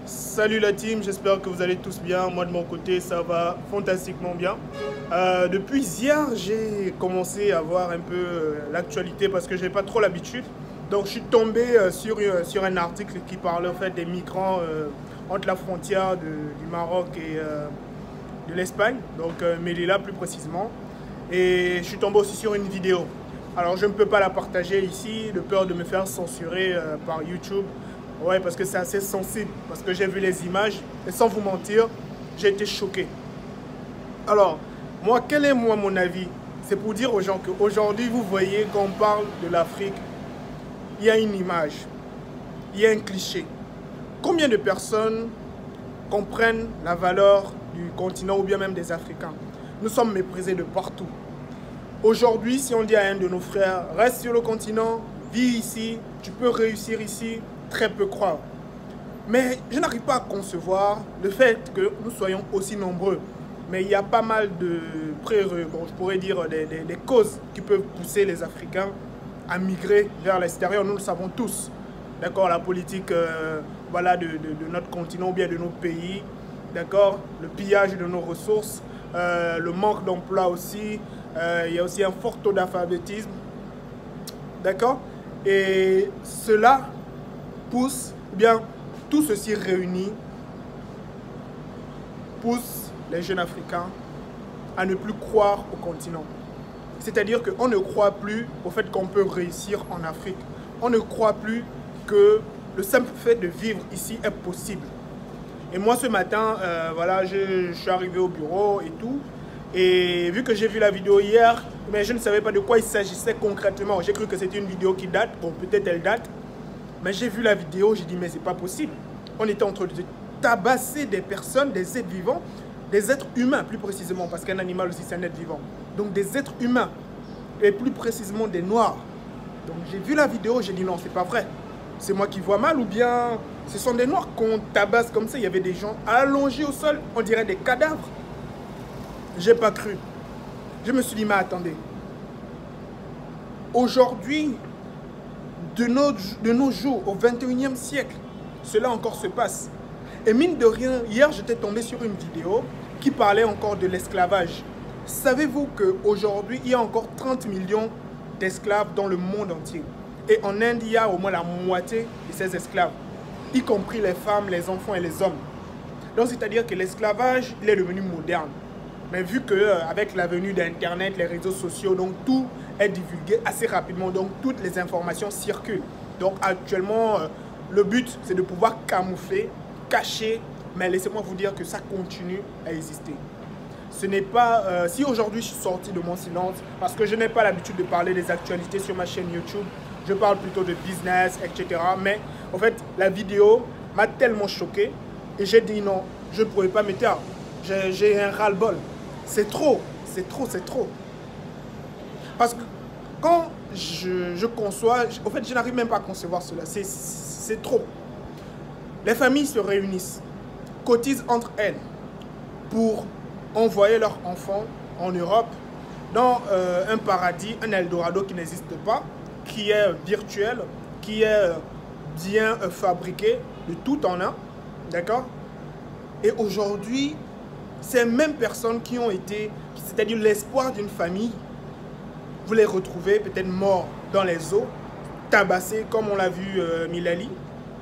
Salut la team, j'espère que vous allez tous bien. Moi de mon côté, ça va fantastiquement bien. Depuis hier, j'ai commencé à voir un peu l'actualité parce que je n'ai pas trop l'habitude. Donc je suis tombé sur un article qui parlait en fait des migrants entre la frontière du Maroc et de l'Espagne, donc Melilla plus précisément. Et je suis tombé aussi sur une vidéo. Alors je ne peux pas la partager ici, de peur de me faire censurer par YouTube. Ouais, parce que c'est assez sensible, parce que j'ai vu les images et sans vous mentir, j'ai été choqué. Alors, moi, quel est mon avis? C'est pour dire aux gens qu'aujourd'hui, vous voyez, quand on parle de l'Afrique, il y a une image, il y a un cliché. Combien de personnes comprennent la valeur du continent ou bien même des Africains? Nous sommes méprisés de partout. Aujourd'hui, si on dit à un de nos frères, reste sur le continent, vis ici, tu peux réussir ici, très peu croire. Mais je n'arrive pas à concevoir le fait que nous soyons aussi nombreux. Mais il y a pas mal de bon, je pourrais dire des causes qui peuvent pousser les Africains à migrer vers l'extérieur. Nous le savons tous. D'accord, la politique voilà, de notre continent ou bien de nos pays. D'accord, le pillage de nos ressources, le manque d'emploi aussi. Il y a aussi un fort taux d'alphabétisme. D'accord, et cela pousse, bien, tout ceci réuni, pousse les jeunes Africains à ne plus croire au continent. C'est-à-dire qu'on ne croit plus au fait qu'on peut réussir en Afrique. On ne croit plus que le simple fait de vivre ici est possible. Et moi, ce matin, voilà, je suis arrivé au bureau et tout. Et vu que j'ai vu la vidéo hier, mais je ne savais pas de quoi il s'agissait concrètement. J'ai cru que c'était une vidéo qui date. Bon, peut-être elle date. Mais j'ai vu la vidéo, j'ai dit mais c'est pas possible. On était en train de tabasser des personnes, des êtres vivants, des êtres humains plus précisément, parce qu'un animal aussi c'est un être vivant. Donc des êtres humains, et plus précisément des noirs. Donc j'ai vu la vidéo, j'ai dit non, c'est pas vrai. C'est moi qui vois mal ou bien ce sont des noirs qu'on tabasse comme ça. Il y avait des gens allongés au sol, on dirait des cadavres. J'ai pas cru. Je me suis dit mais attendez. Aujourd'hui, de nos jours, au 21e siècle, cela encore se passe. Et mine de rien, hier, j'étais tombé sur une vidéo qui parlait encore de l'esclavage. Savez-vous qu'aujourd'hui, il y a encore 30 millions d'esclaves dans le monde entier? Et en Inde, il y a au moins la moitié de ces esclaves, y compris les femmes, les enfants et les hommes. Donc, c'est-à-dire que l'esclavage, il est devenu moderne. Mais vu qu'avec la venue d'Internet, les réseaux sociaux, donc tout est divulgué assez rapidement, donc toutes les informations circulent. Donc actuellement, le but, c'est de pouvoir camoufler, cacher, mais laissez-moi vous dire que ça continue à exister. Ce n'est pas... si aujourd'hui je suis sorti de mon silence, parce que je n'ai pas l'habitude de parler des actualités sur ma chaîne YouTube, je parle plutôt de business, etc. Mais en fait, la vidéo m'a tellement choqué et j'ai dit non, je ne pourrais pas me taire. J'ai un ras-le-bol. C'est trop, c'est trop, c'est trop. Parce que quand je conçois, en fait, je n'arrive même pas à concevoir cela. C'est trop. Les familles se réunissent, cotisent entre elles pour envoyer leurs enfants en Europe dans un paradis, un Eldorado qui n'existe pas, qui est virtuel, qui est bien fabriqué, de tout en un. D'accord? Et aujourd'hui, ces mêmes personnes qui ont été, c'est-à-dire l'espoir d'une famille, vous les retrouvez peut-être morts dans les eaux, tabassés comme on l'a vu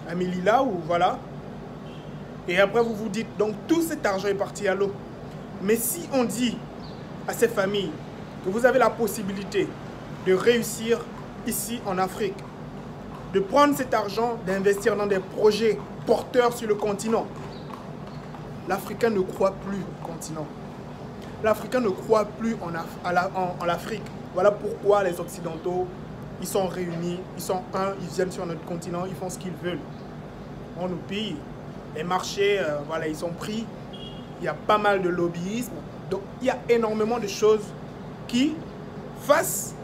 à Melilla, ou voilà. Et après vous vous dites, donc tout cet argent est parti à l'eau. Mais si on dit à ces familles que vous avez la possibilité de réussir ici en Afrique, de prendre cet argent, d'investir dans des projets porteurs sur le continent, l'Africain ne croit plus au continent. L'Africain ne croit plus en l'Afrique. Voilà pourquoi les Occidentaux, ils sont réunis, ils sont un, ils viennent sur notre continent, ils font ce qu'ils veulent. On nous pille. Les marchés, voilà, ils sont pris. Il y a pas mal de lobbyisme. Donc, il y a énormément de choses qui, face,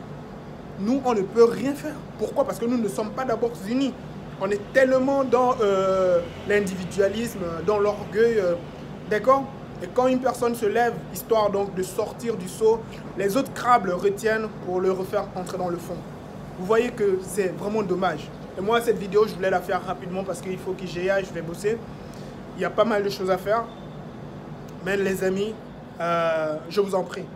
nous, on ne peut rien faire. Pourquoi? Parce que nous ne sommes pas d'abord unis. On est tellement dans l'individualisme, dans l'orgueil, d'accord? Et quand une personne se lève, histoire donc de sortir du seau, les autres crabes le retiennent pour le refaire entrer dans le fond. Vous voyez que c'est vraiment dommage. Et moi, cette vidéo, je voulais la faire rapidement parce qu'il faut que j'y aille, je vais bosser. Il y a pas mal de choses à faire. Mais les amis, je vous en prie,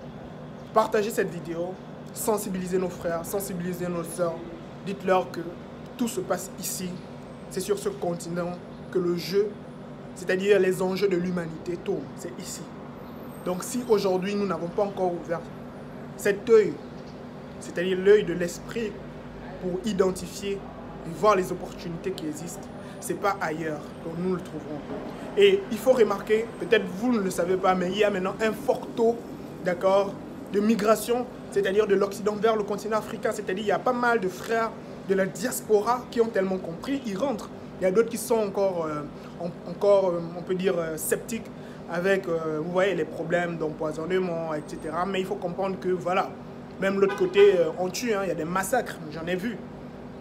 partagez cette vidéo, sensibilisez nos frères, sensibilisez nos sœurs. Dites-leur que tout se passe ici. C'est sur ce continent que le jeu, c'est-à-dire les enjeux de l'humanité, tournent. C'est ici. Donc si aujourd'hui nous n'avons pas encore ouvert cet œil, c'est-à-dire l'œil de l'esprit pour identifier et voir les opportunités qui existent, c'est pas ailleurs que nous le trouverons. Et il faut remarquer, peut-être vous ne le savez pas, mais il y a maintenant un fort taux, d'accord, de migration, c'est-à-dire de l'Occident vers le continent africain. C'est-à-dire il y a pas mal de frères de la diaspora qui ont tellement compris, ils rentrent. Il y a d'autres qui sont encore, on peut dire, sceptiques avec, vous voyez, les problèmes d'empoisonnement, etc. Mais il faut comprendre que, voilà, même l'autre côté, on tue, hein, il y a des massacres, j'en ai vu.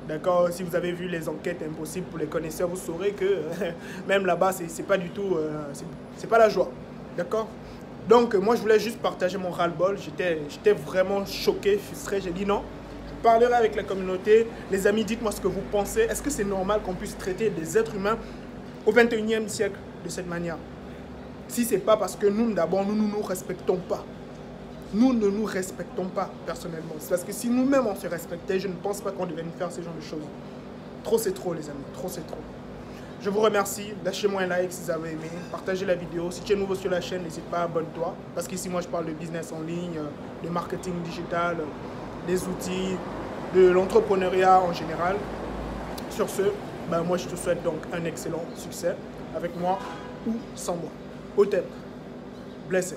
D'accord, si vous avez vu les enquêtes impossibles pour les connaisseurs, vous saurez que même là-bas, c'est pas du tout, c'est pas la joie. D'accord. Donc, moi, je voulais juste partager mon ras-le-bol. J'étais vraiment choqué, frustré. J'ai dit non, je parlerai avec la communauté. Les amis, dites-moi ce que vous pensez. Est-ce que c'est normal qu'on puisse traiter des êtres humains au 21e siècle de cette manière? Si c'est pas parce que nous, d'abord, nous ne nous respectons pas. Nous ne nous respectons pas personnellement. C'est parce que si nous-mêmes on se respectait, je ne pense pas qu'on devait nous faire ce genre de choses. Trop c'est trop les amis, trop c'est trop. Je vous remercie, lâchez-moi un like si vous avez aimé, partagez la vidéo. Si tu es nouveau sur la chaîne, n'hésite pas à abonne-toi. Parce qu'ici moi je parle de business en ligne, de marketing digital, des outils, de l'entrepreneuriat en général. Sur ce, ben moi je te souhaite donc un excellent succès avec moi ou sans moi. Au tête, blessé.